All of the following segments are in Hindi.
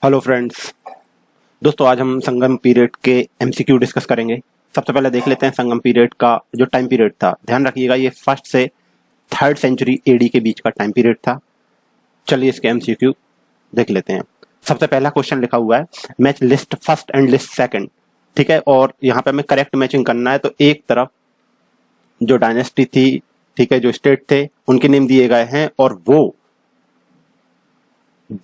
Hello friends. दोस्तों आज हम संगम पीरियड के एमसीक्यू डिस्कस करेंगे। सबसे पहले देख लेते हैं संगम पीरियड का जो टाइम पीरियड था। ध्यान रखिएगा ये 1st से 3rd सेंचुरी एडी के बीच का टाइम पीरियड था। चलिए इसके एमसीक्यू देख लेते हैं। सबसे पहला क्वेश्चन लिखा हुआ है match list first and list second. ठीक है, और यहाँ पे हमें करेक्ट मैचिंग करना है। तो एक तरफ जो डायनेस्टी थी, ठीक है, जो स्टेट थे उनके नेम दिए गए हैं, और वो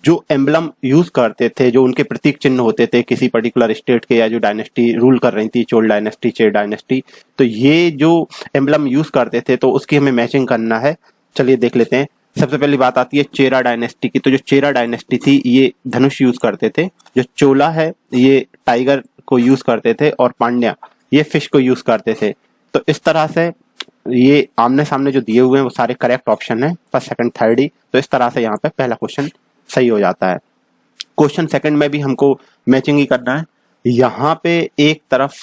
जो एम्बलम यूज करते थे, जो उनके प्रतीक चिन्ह होते थे किसी पर्टिकुलर स्टेट के या जो डायनेस्टी रूल कर रही थी, चोल डायनेस्टी, चे डायनेस्टी, तो ये जो एम्बलम यूज करते थे तो उसकी हमें मैचिंग करना है। चलिए देख लेते हैं। सबसे पहली बात आती है चेरा डायनेस्टी की। तो जो चेरा डायनेस्टी थी ये धनुष यूज करते थे, जो चोला है ये टाइगर को यूज करते थे, और पांड्या ये फिश को यूज करते थे। तो इस तरह से ये आमने सामने जो दिए हुए हैं वो सारे करेक्ट ऑप्शन है, फर्स्ट सेकंड थर्ड ही। तो इस तरह से यहाँ पे पहला क्वेश्चन सही हो जाता है। क्वेश्चन सेकंड में भी हमको मैचिंग ही करना है। यहां पे एक तरफ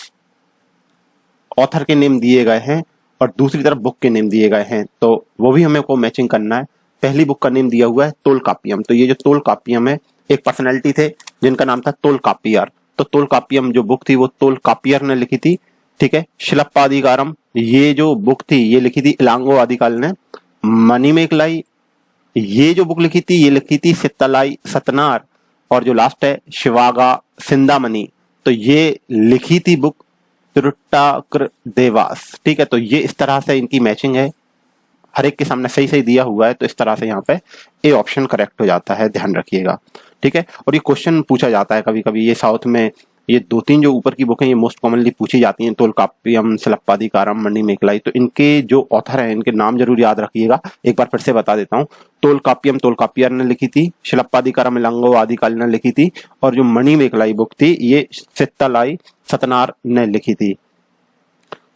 ऑथर के नेम दिए गए हैं और दूसरी तरफ बुक के नेम दिए गए हैं, तो वो भी हमें को मैचिंग करना है। पहली बुक का नेम दिया हुआ है तोलकापियम। तो ये जो तोलकापियम है, एक पर्सनैलिटी थे जिनका नाम था तोलकापियर। तो तोलकापियम जो बुक थी वो तोलकापियर ने लिखी थी। ठीक है। शिलप्पाधिकारम ये जो बुक थी ये लिखी थी इलांगो आदिकाल ने। मणिमेखलाई ये जो बुक लिखी थी ये लिखी थी सित्तलाई सतनार। और जो लास्ट है शिवागा सिंदामणि, तो ये लिखी थी बुक तिरुट्टाक्र देवास। ठीक है, तो ये इस तरह से इनकी मैचिंग है। हर एक के सामने सही सही दिया हुआ है, तो इस तरह से यहाँ पे ए ऑप्शन करेक्ट हो जाता है। ध्यान रखिएगा। ठीक है, और ये क्वेश्चन पूछा जाता है कभी कभी। ये साउथ में ये 2-3 जो ऊपर की बुक हैं ये मोस्ट कॉमनली पूछी जाती हैं, तोलकापियम, सिलप्पाधिकारम, मणिमेखलाई। तो इनके जो ऑथर हैं इनके नाम जरूर याद रखिएगा। एक बार फिर से बता देता हूँ। तोलकापियम तोलकापियर ने लिखी थी, शिलप्पाधिकारम इलांगो आदिकाल ने लिखी थी, और जो मणिमेखलाई बुक थी ये सित्तलाई सतनार ने लिखी थी।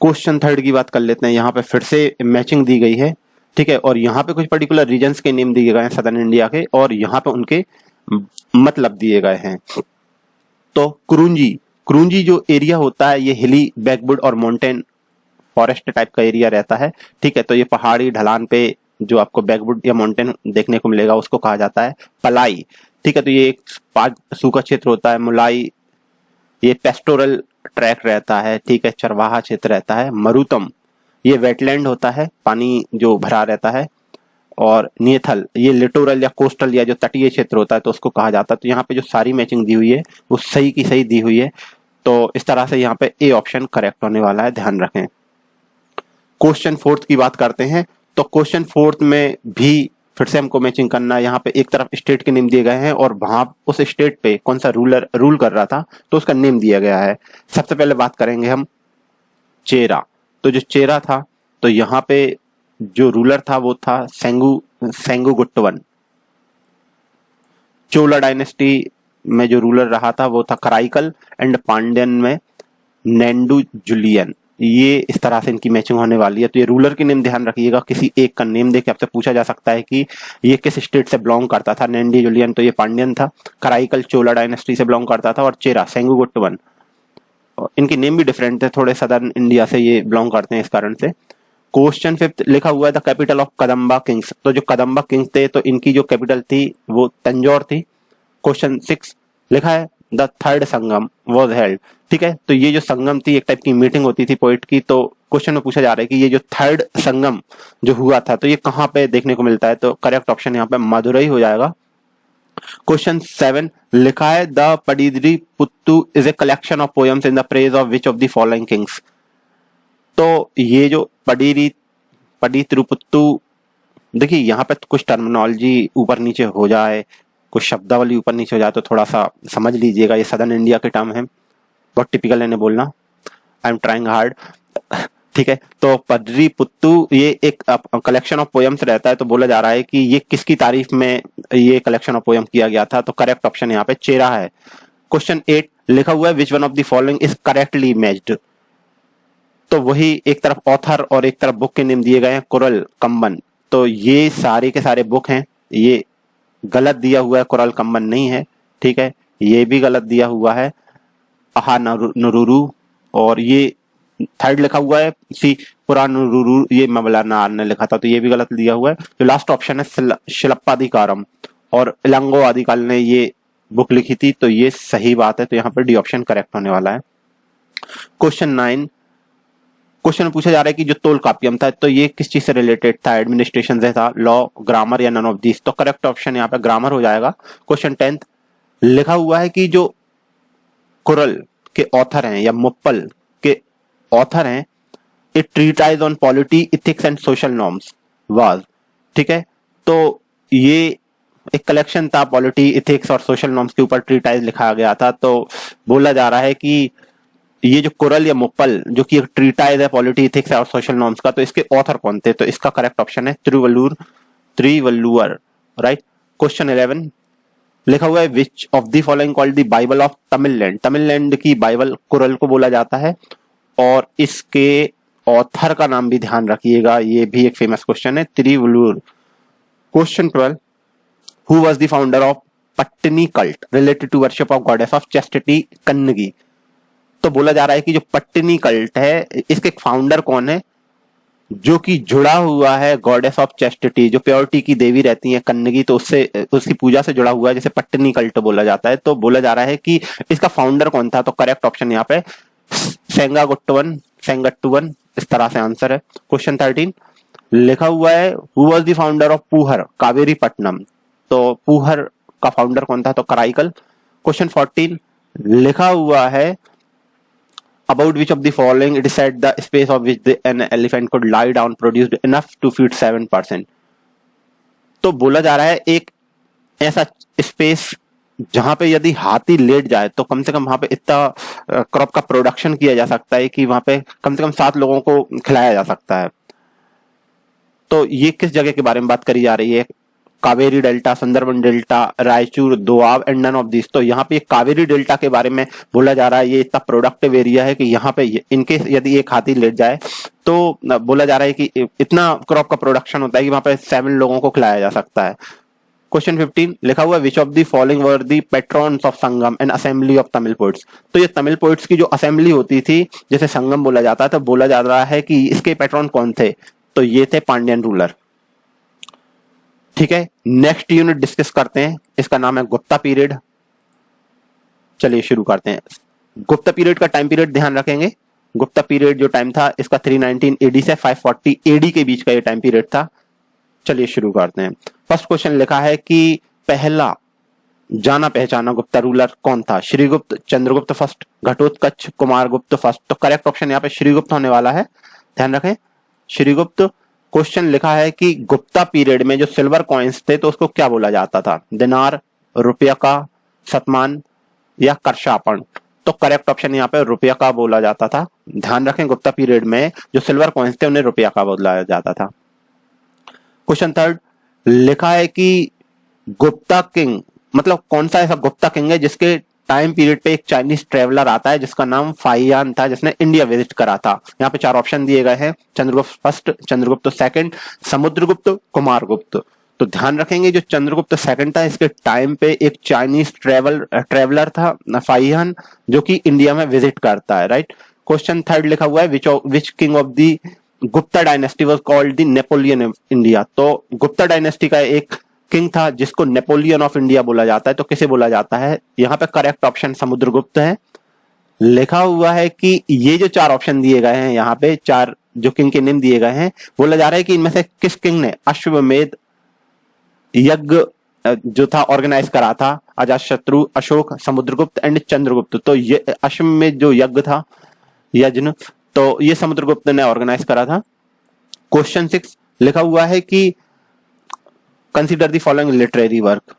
क्वेश्चन थर्ड की बात कर लेते हैं। यहाँ पे फिर से मैचिंग दी गई है। ठीक है, और यहाँ पे कुछ पर्टिकुलर रीजन्स के नेम दिए गए हैं सदर्न इंडिया के, और यहाँ पे उनके मतलब दिए गए हैं। तो कुरुंजी जो एरिया होता है ये हिली, बैकवुड और माउंटेन फॉरेस्ट टाइप का एरिया रहता है। ठीक है, तो ये पहाड़ी ढलान पे जो आपको बैकवुड या माउंटेन देखने को मिलेगा उसको कहा जाता है पलाई। ठीक है, तो ये एक सूखा क्षेत्र होता है। मुलाई ये पेस्टोरल ट्रैक रहता है। ठीक है, चरवाहा क्षेत्र रहता है। मरुतम ये वेटलैंड होता है, पानी जो भरा रहता है। और नियथल ये लिटोरल या कोस्टल या जो तटीय क्षेत्र होता है तो उसको कहा जाता है। तो यहाँ पे जो सारी मैचिंग दी हुई है वो सही की सही दी हुई है। तो इस तरह से यहाँ पे ए ऑप्शन करेक्ट होने वाला है। ध्यान रखें। क्वेश्चन फोर्थ की बात करते हैं। तो क्वेश्चन फोर्थ में भी फिर से हमको मैचिंग करना है। यहाँ पे एक तरफ स्टेट के नेम दिए गए हैं और वहां उस स्टेट पे कौन सा रूलर रूल कर रहा था तो उसका नेम दिया गया है। सबसे पहले बात करेंगे हम चेरा। तो जो चेरा था तो यहाँ पे जो रूलर था वो था सेंगुगुट्टवन। चोला डायनेस्टी में जो रूलर रहा था वो था कराईकल, एंड पांड्यन में नेंडू जुलियन। ये इस तरह से इनकी मैचिंग होने वाली है। तो ये रूलर के नेम ध्यान रखिएगा। किसी एक का नेम देके आपसे पूछा जा सकता है कि ये किस स्टेट से बिलोंग करता था। नेंडी जुलियन तो ये पांड्यन था, कराईकल चोला डायनेस्टी से बिलोंग करता था, और चेरा सेंगुगुट्टवन। इनके नेम भी डिफरेंट थे, थोड़े सदर्न इंडिया से ये बिलोंग करते हैं इस कारण से। क्वेश्चन फिफ्थ लिखा हुआ है the capital of Kadamba Kings. तो जो कदम्बा किंग्स थे तो इनकी जो कैपिटल थी वो तंजौर थी। क्वेश्चन 6 लिखा है the third Sangam was held. ठीक है, तो ये जो संगम थी एक टाइप की मीटिंग होती थी पोइट की। तो क्वेश्चन में पूछा जा रहा है कि ये जो थर्ड संगम जो हुआ था तो ये कहाँ पे देखने को मिलता है। तो करेक्ट ऑप्शन यहाँ पे मदुरई हो जाएगा। क्वेश्चन 7 लिखा है the Padirruppattu is a collection of poems in the praise of which of the following kings. तो ये जो पडी तिरुपुत्तु, देखिए यहाँ पे कुछ टर्मिनोलॉजी ऊपर नीचे हो जाए, कुछ शब्दावली ऊपर नीचे हो जाए तो थोड़ा सा समझ लीजिएगा। ये सदर्न इंडिया के टर्म है, बहुत टिपिकल है बोलना। I am trying hard. ठीक है, तो पडरी पुत्तु ये एक कलेक्शन ऑफ पोएम्स रहता है। तो बोला जा रहा है कि ये किसकी तारीफ में ये कलेक्शन ऑफ पोएम किया गया था। तो करेक्ट ऑप्शन यहाँ पे चेरा है। क्वेश्चन 8 लिखा हुआ है which one of the following is correctly matched. तो वही एक तरफ ऑथर और एक तरफ बुक के नेम दिए गए हैं, कुरल कम्बन। तो ये सारे के सारे बुक हैं, ये गलत दिया हुआ है, कुरल कम्बन नहीं है। ठीक है, ये भी गलत दिया हुआ है, अहा नुरुरु। और ये थर्ड लिखा हुआ है सी पुरानुरुरु, ये मौलाना ने लिखा था, तो ये भी गलत दिया हुआ है। जो लास्ट ऑप्शन है शिलप्पाधिकारम और इलांगो आदिकाल ने ये बुक लिखी थी, तो ये सही बात है, तो यहाँ पर डी ऑप्शन करेक्ट होने वाला है। क्वेश्चन 9, क्वेश्चन पूछा जा रहा है कि जो तोलकाप्यम था तो ये किस चीज से रिलेटेड था, एडमिनिस्ट्रेशन से था, लॉ, ग्रामर या नन ऑफ दिस, तो करेक्ट ऑप्शन यहाँ पे ग्रामर हो जाएगा। क्वेश्चन 10 लिखा हुआ है कि जो कुरल के ऑथर हैं या मुप्पल के ऑथर हैं, a treatise on polity, ethics and social norms was, ठीक है, तो ये एक कलेक्शन था, पॉलिटी, इथिक्स और सोशल नॉर्म्स के ऊपर ट्रीटाइज लिखा गया था। तो बोला जा रहा है कि ये जो कुरल या मुप्पल जो कि एक ट्रीटाइज है पॉलिटी, इथिक्स और सोशल नॉर्म्स का, तो इसके ऑथर कौन थे, तो इसका करेक्ट ऑप्शन है त्रिवल्लुवर, राइट। क्वेश्चन 11 लिखा हुआ है which of the following called the bible of Tamil land, Tamil land की बाइबल कुरल को बोला जाता है, और इसके ऑथर का नाम भी ध्यान रखिएगा, ये भी एक फेमस क्वेश्चन है, Thiruvalluvar. Question 12 who was the founder of Pattini cult related to worship of goddess of chastity, Kannagi, तो बोला जा रहा है कि जो पट्टनी कल्ट है इसके फाउंडर कौन है, जो कि जुड़ा हुआ है गॉडेस ऑफ चैस्टिटी, जो प्योरिटी की देवी रहती है कन्नगी, तो उससे उसकी पूजा से जुड़ा हुआ है, जिसे पट्टनी कल्ट बोला जाता है। तो बोला जा रहा है कि इसका फाउंडर कौन था, तो करेक्ट ऑप्शन यहाँ पे सेंगट्टुवन, इस तरह से आंसर है। क्वेश्चन 13 लिखा हुआ है who was the founder of Puhar Kaveri Pattanam, तो पूहर का फाउंडर कौन था, तो कराईकल। क्वेश्चन 14 लिखा हुआ है about which of the following it is said the space of which an elephant could lie down produced enough to feed 7%, तो बोला जा रहा है एक ऐसा स्पेस जहां पे यदि हाथी लेट जाए तो कम से कम वहां पे इतना क्रॉप का प्रोडक्शन किया जा सकता है कि वहां पे कम से कम 7 लोगों को खिलाया जा सकता है। तो ये किस जगह के बारे में बात करी जा रही है, Kaveri delta, Sundarban delta, Raichur, Doab and none of this, तो यहाँ पे कावेरी डेल्टा के बारे में बोला जा रहा है, ये इतना प्रोडक्टिव एरिया है कि यहाँ पे इनकेस यदि एक हाथी लेट जाए तो बोला जा रहा है कि इतना क्रॉप का प्रोडक्शन होता है कि वहां पे 7 लोगों को खिलाया जा सकता है। क्वेश्चन 15 लिखा हुआ है which of the following were the patrons of Sangam and assembly of Tamil poets, तो ये तमिल पोइट्स की जो असेंबली होती थी जिसे संगम बोला जाता है, तो बोला जा रहा है कि इसके पेट्रॉन कौन थे, तो ये थे पांड्यन रूलर। ठीक है, नेक्स्ट यूनिट डिस्कस करते हैं, इसका नाम है गुप्ता पीरियड। चलिए शुरू करते हैं। गुप्ता पीरियड का टाइम पीरियड ध्यान रखेंगे, गुप्ता पीरियड जो टाइम था इसका 319 एडी से 540 एडी के बीच का ये टाइम पीरियड था। चलिए शुरू करते हैं। फर्स्ट क्वेश्चन लिखा है कि पहला जाना पहचाना गुप्ता रूलर कौन था, श्रीगुप्त, चंद्रगुप्त फर्स्ट, घटोत्कच, कुमारगुप्त फर्स्ट, तो करेक्ट ऑप्शन यहाँ पे श्रीगुप्त होने वाला है, ध्यान रखें श्रीगुप्त। क्वेश्चन लिखा है कि गुप्ता पीरियड में जो सिल्वर कॉइन्स थे तो उसको क्या बोला जाता था, दिनार, रुपया का, शतमान या करशापन, तो करेक्ट ऑप्शन यहाँ पे रुपया का बोला जाता था। ध्यान रखें गुप्ता पीरियड में जो सिल्वर कॉइन्स थे उन्हें रुपया का बोला जाता था। क्वेश्चन थर्ड लिखा है कि गुप्ता किंग मतलब कौन सा ऐसा गुप्ता किंग है जिसके टाइम पीरियड पे एक चाइनीज ट्रेवलर आता है जिसका नाम फाइयान था, जिसने इंडिया विजिट करा था। यहाँ पे 4 ऑप्शन दिए गए हैं, चंद्रगुप्त फर्स्ट, चंद्रगुप्त सेकंड, समुद्रगुप्त, कुमारगुप्त। तो ध्यान रखेंगे जो चंद्रगुप्त सेकंड था इसके टाइम पे एक चाइनीज ट्रेवलर था फाइयान जो कि इंडिया में विजिट करता है, राइट। क्वेश्चन थर्ड लिखा हुआ है which king of the Gupta dynasty was called the Napoleon of India, तो गुप्ता डायनेस्टी का एक किंग था जिसको नेपोलियन ऑफ इंडिया बोला जाता है, तो किसे बोला जाता है, यहाँ पे करेक्ट ऑप्शन समुद्रगुप्त है। लिखा हुआ है कि ये जो 4 ऑप्शन दिए गए हैं यहाँ पे 4 जो किंग के नेम दिए गए हैं, बोला जा रहा है कि इनमें से किस किंग ने अश्वमेध यज्ञ जो था ऑर्गेनाइज करा था, अजातशत्रु, अशोक, समुद्रगुप्त एंड चंद्रगुप्त, तो ये अश्वमेध जो यज्ञ था यज्ञ तो ये समुद्रगुप्त ने ऑर्गेनाइज करा था। क्वेश्चन 6 लिखा हुआ है कि consider the following literary work,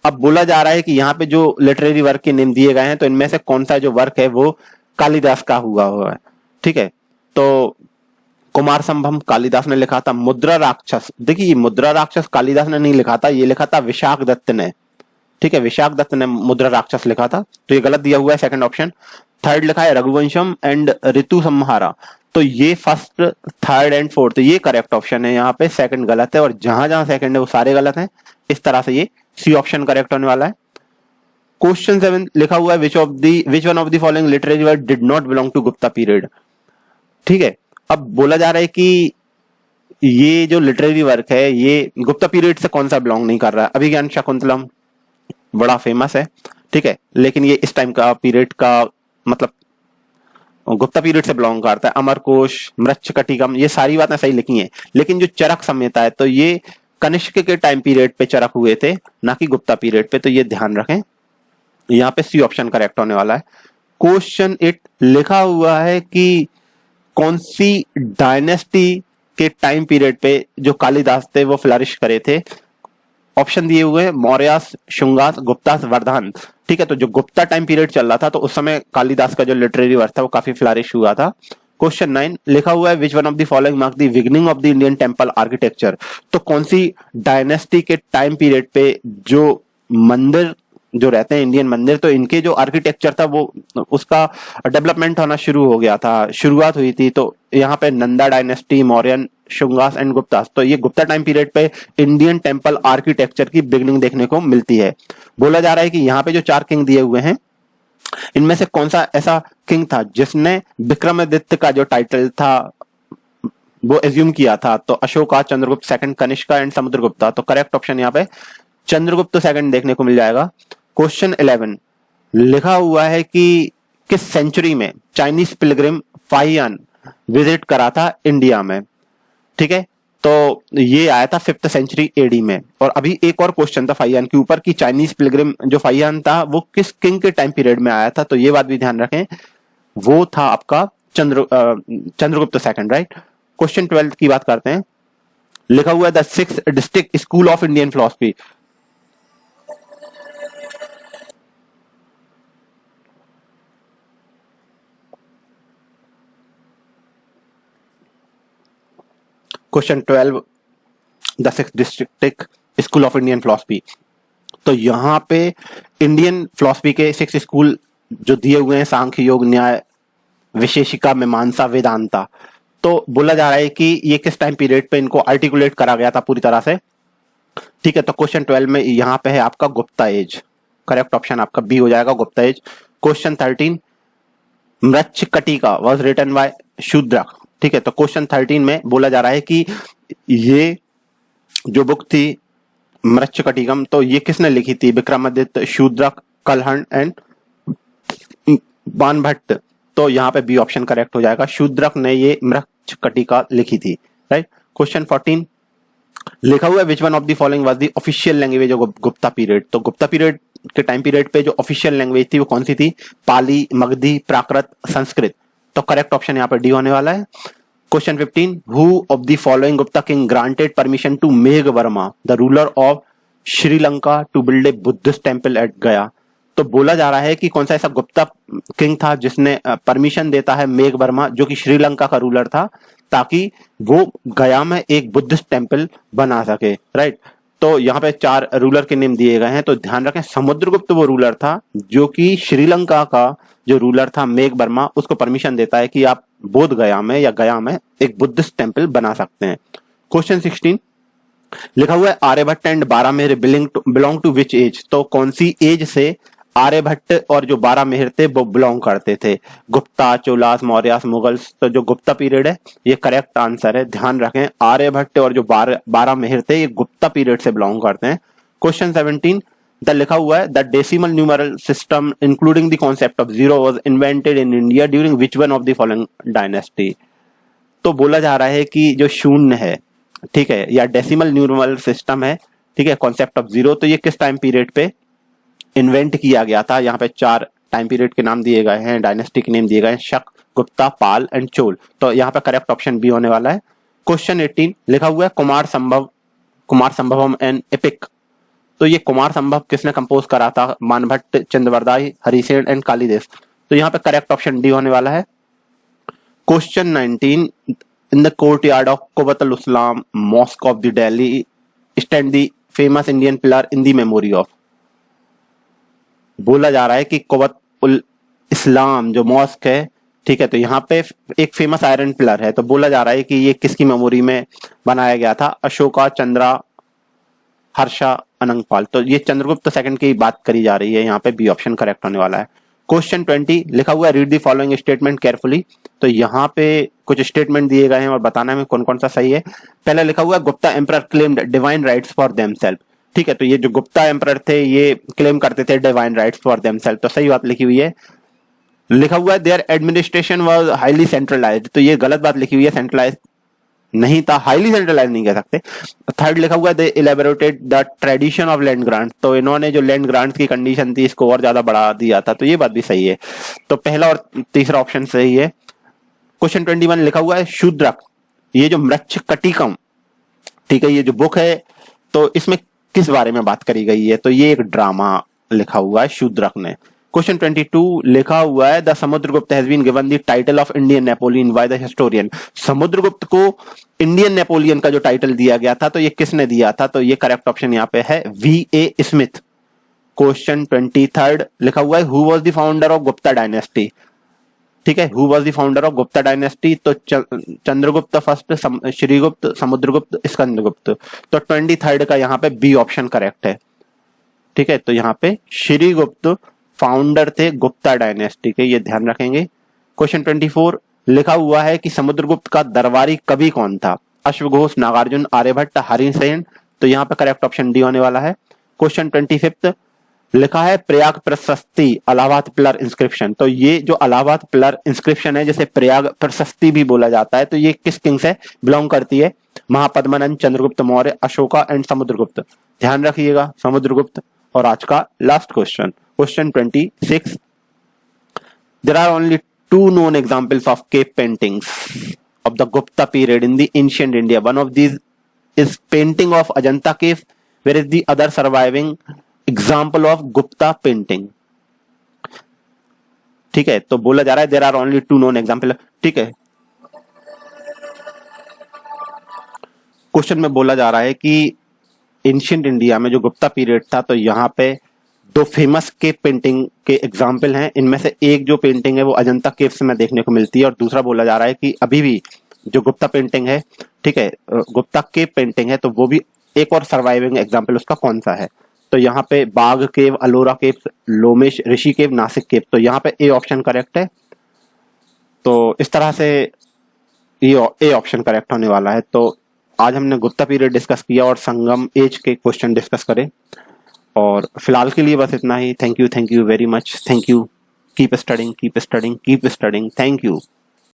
अब बोला जा रहा है कि यहाँ पे जो लिटरेरी वर्क के नेम दिए गए हैं तो इनमें से कौन सा जो वर्क है वो कालिदास का हुआ है, ठीक है। तो कुमार संभव कालिदास ने लिखा था, मुद्रा राक्षस, देखिए मुद्रा राक्षस कालिदास ने नहीं लिखा था, ये लिखा था विशाख दत्त ने, ठीक है, विशाख दत्त ने मुद्रा राक्षस लिखा था, तो ये गलत दिया हुआ है सेकंड ऑप्शन। थर्ड लिखा है रघुवंशम एंड ऋतु संहारा, तो ये फर्स्ट, थर्ड एंड फोर्थ ये करेक्ट ऑप्शन है, यहाँ पे सेकंड गलत है और जहां जहां सेकंड है वो सारे गलत हैं, इस तरह से ये सी ऑप्शन करेक्ट होने वाला है। क्वेश्चन 7 लिखा हुआ है which one of the following literary work did not belong to Gupta period, ठीक है। अब बोला जा रहा है कि ये जो लिटरेरी वर्क है ये गुप्ता पीरियड से कौन सा बिलोंग नहीं कर रहा है, अभिज्ञान शाकुंतलम, बड़ा फेमस है, ठीक है, लेकिन ये इस टाइम का पीरियड का मतलब गुप्ता पीरियड से बिलोंग करता है। अमरकोश, मृच्छकटिकम, ये सारी बातें सही लिखी हैं, लेकिन जो चरक संहिता है तो ये कनिष्क के टाइम पीरियड पे चरक हुए थे, ना कि गुप्ता पीरियड पे, तो ये ध्यान रखें। यहाँ पे सी ऑप्शन करेक्ट होने वाला है। क्वेश्चन 8 लिखा हुआ है कि कौन सी डायनेस्टी के टाइम पीरियड पे जो कालिदास थे वो फ्लरिश करे थे। ऑप्शन दिए हुए हैं मौर्यास, शुंगास, गुप्तास, वर्धमान। ठीक है, तो जो गुप्ता टाइम पीरियड चल रहा था तो उस समय कालिदास का जो लिटरेरी वर्क था वो काफी फ्लरिश हुआ था। क्वेश्चन 9 लिखा हुआ है which one of the following mark the beginning of the Indian temple architecture. तो कौन सी डायनेस्टी के टाइम पीरियड पे जो मंदिर जो रहते हैं इंडियन मंदिर, तो इनके जो आर्किटेक्चर था वो उसका डेवलपमेंट होना शुरू हो गया था, शुरुआत हुई थी। तो यहाँ पे नंदा डायनेस्टी, मौर्यन, शुंगास एंड गुप्तास, तो ये गुप्ता टाइम पीरियड पे इंडियन टेंपल आर्किटेक्चर की बिगिनिंग देखने को मिलती है। बोला जा रहा है कि यहाँ पे जो 4 किंग दिए हुए हैं इनमें से कौन सा ऐसा किंग था जिसने विक्रमादित्य का जो टाइटल था वो एज्यूम किया था। तो अशोका, चंद्रगुप्त सेकंड, कनिष्का एंड समुद्रगुप्ता। तो करेक्ट ऑप्शन यहाँ पे चंद्रगुप्त सेकंड देखने को मिल जाएगा। क्वेश्चन 11 लिखा हुआ है कि किस सेंचुरी में चाइनीज पिलग्रिम फाहियान विजिट करा था इंडिया में। ठीक है, तो ये आया था 5th सेंचुरी एडी में। और अभी एक और क्वेश्चन था फाहियान के ऊपर कि चाइनीज पिलग्रिम जो फाहियान था वो किस किंग के टाइम पीरियड में आया था, तो ये बात भी ध्यान रखें, वो था आपका चंद्रगुप्त सेकंड, राइट। क्वेश्चन 12 की बात करते हैं। लिखा हुआ है the 6th district school of Indian philosophy. Question 12 the 6th district school of Indian philosophy. तो यहाँ पे इंडियन फिलोसफी के 6 स्कूल जो दिए हुए हैं सांख्य, योग, न्याय, विशेषिका, मीमांसा, वेदांता। तो बोला जा रहा है कि ये किस टाइम पीरियड पे इनको आर्टिकुलेट करा गया था पूरी तरह से। ठीक है, तो क्वेश्चन 12 में यहाँ पे है आपका गुप्ता एज। करेक्ट ऑप्शन आपका बी हो जाएगा, Gupta age. Question 13 Mrichchhakatika was written by Shudraka. ठीक है, तो क्वेश्चन 13 में बोला जा रहा है कि ये जो बुक थी मृच्छकटिकम, तो ये किसने लिखी थी? विक्रमादित्य, शूद्रक, कलहण एंड बाणभट्ट। तो यहाँ पे बी ऑप्शन करेक्ट हो जाएगा, शूद्रक ने ये मृच्छकटिका लिखी थी, राइट। क्वेश्चन 14 लिखा हुआ है which one of the following was the official language of Gupta period. तो गुप्ता पीरियड के टाइम पीरियड पे जो ऑफिशियल लैंग्वेज थी वो कौन सी थी? पाली, मगधी, प्राकृत, संस्कृत। तो करेक्ट ऑप्शन यहाँ पे डी होने वाला है। Question 15 who of the following Gupta king granted permission to Meghavarma the ruler of Sri Lanka to build a Buddhist temple at Gaya. तो बोला जा रहा है कि कौन सा ऐसा गुप्ता किंग था जिसने परमिशन देता है मेघवर्मा जो कि श्रीलंका का रूलर था, ताकि वो गया में एक बुद्धिस्ट टेंपल बना सके, राइट। तो यहाँ पे 4 रूलर के नेम दिए गए हैं, तो ध्यान रखें समुद्रगुप्त वो रूलर था जो कि श्रीलंका का जो रूलर था मेघवर्मा, उसको परमिशन देता है कि आप बोध गया में या गया में एक बुद्धिस्ट टेंपल बना सकते हैं। क्वेश्चन 16 लिखा हुआ है Aryabhata and Varahamihira belong to which age. तो कौन सी एज से आर्यभट्ट और जो बारामेहर थे वो बिलोंग करते थे? गुप्ता, चोलास, मौर्यास, मुगल्स। तो जो गुप्ता पीरियड है ये करेक्ट आंसर है। ध्यान रखें आर्यभट्ट और जो बारामेहर थे ये गुप्ता पीरियड से बिलोंग करते हैं। क्वेश्चन 17 द लिखा हुआ है the decimal numeral system including the concept of zero was invented in India during which one of the following dynasty. तो बोला जा रहा है कि जो शून्य है, ठीक है, या डेसिमल न्यूमरल सिस्टम है, ठीक है, कॉन्सेप्ट ऑफ जीरो, तो ये किस टाइम पीरियड पे इन्वेंट किया गया था? यहाँ पे 4 टाइम पीरियड के नाम दिए गए हैं, डायनेस्टी के नेम दिए गए हैं, शक, गुप्ता, पाल एंड चोल। तो यहाँ पे करेक्ट ऑप्शन बी होने वाला है। क्वेश्चन 18 लिखा हुआ है कुमार संभवम एंड एपिक। तो ये कुमार संभव किसने कंपोज करा था? मानभट्ट, चंद्रवरदाई, हरिसेन एंड कालिदास। तो यहाँ पे करेक्ट ऑप्शन डी होने वाला है। Question 19 in the courtyard of Quwwatul Islam mosque of the Delhi stand the famous Indian pillar in the memory of. बोला जा रहा है कि कुवत उल इस्लाम जो मॉस्क है, ठीक है, तो यहाँ पे एक फेमस आयरन पिलर है, तो बोला जा रहा है कि ये किसकी मेमोरी में बनाया गया था? अशोका, चंद्रा, हर्षा, अनंगपाल। तो ये चंद्रगुप्त सेकंड की बात करी जा रही है, यहाँ पे बी ऑप्शन करेक्ट होने वाला है। क्वेश्चन 20 लिखा हुआ है read the following statement carefully. तो यहाँ पे कुछ स्टेटमेंट दिए गए हैं और बताना है कौन कौन सा सही है। पहला लिखा हुआ है Gupta emperor claimed divine rights for themselves. ठीक है, तो ये जो गुप्ता एम्परर थे ये क्लेम करते थे डिवाइन राइट्स फॉर देमसेल्फ, तो सही बात लिखी हुई है। लिखा हुआ है their administration was highly centralised, तो ये गलत बात लिखी हुई है, सेंट्रलाइज नहीं था, हाईली सेंट्रलाइज नहीं कह सकते। थर्ड लिखा हुआ है they elaborated the tradition of land grant, तो इन्होंने जो लैंड ग्रांट्स की कंडीशन थी इसको और ज्यादा बढ़ा दिया था, तो ये बात भी सही है। तो पहला और तीसरा ऑप्शन सही है। क्वेश्चन 21 लिखा हुआ है शूद्रक, ये जो मृच्छकटिकम, ठीक है, ये जो बुक है तो इसमें किस बारे में बात करी गई है, तो ये एक ड्रामा लिखा हुआ है शूद्रक ने। क्वेश्चन 22 लिखा हुआ है the Samudragupta has been given the title of Indian Napoleon by the historian, Samudragupta को इंडियन नेपोलियन का जो टाइटल दिया गया था तो ये किसने दिया था, तो ये करेक्ट ऑप्शन यहाँ पे है V.A. स्मिथ। क्वेश्चन 23 लिखा हुआ है who was the founder of Gupta dynasty, ठीक है, who was the founder of Gupta dynasty, तो चंद्रगुप्त फर्स्ट, श्रीगुप्त, समुद्रगुप्त, स्कंदगुप्त, तो 23 का यहाँ पे बी ऑप्शन करेक्ट है, ठीक है। तो यहाँ पे श्रीगुप्त फाउंडर थे गुप्ता डायनेस्टी के, ये ध्यान रखेंगे। क्वेश्चन 24 लिखा हुआ है कि समुद्रगुप्त का दरबारी कवि कौन था, अश्वघोष, नागार्जुन, आर्यभट्ट, हरिसेन, तो यहाँ पे करेक्ट ऑप्शन डी होने वाला है। क्वेश्चन 25 लिखा है प्रयाग प्रशस्ति इलाहाबाद पिलर इंस्क्रिप्शन, तो ये जो इलाहाबाद पिलर इंस्क्रिप्शन है जिसे प्रयाग प्रशस्ति भी बोला जाता है, तो ये किस किंग से बिलोंग करती है, महापद्मनंद, चंद्रगुप्त मौर्य, अशोका एंड समुद्रगुप्त, ध्यान रखिएगा समुद्रगुप्त। और आज का last question, question 26 there are only 2 known examples of cave paintings of the Gupta period in the ancient India. One of these is painting of Ajanta cave, whereas the other surviving example of Gupta painting. ठीक है, तो बोला जा रहा है there are only 2 known example, ठीक है। क्वेश्चन में बोला जा रहा है कि एंशिएंट इंडिया में जो गुप्ता पीरियड था तो यहाँ पे 2 फेमस केव पेंटिंग के एग्जाम्पल हैं, इनमें से एक जो पेंटिंग है वो अजंता केव्स में देखने को मिलती है, और दूसरा बोला जा रहा है कि अभी भी जो गुप्ता पेंटिंग है, ठीक है, गुप्ता केव पेंटिंग है, तो वो भी एक और सर्वाइविंग एग्जाम्पल उसका कौन सा है, तो यहाँ पे बाग केव, अलोरा केव, लोमेश ऋषि केव, नासिक केव, तो यहाँ पे ए ऑप्शन करेक्ट है। तो इस तरह से ये ए ऑप्शन करेक्ट होने वाला है। तो आज हमने गुप्ता पीरियड डिस्कस किया और संगम एज के क्वेश्चन डिस्कस करे, और फिलहाल के लिए बस इतना ही। Thank you very much, thank you, keep studying, keep studying, keep studying, thank you.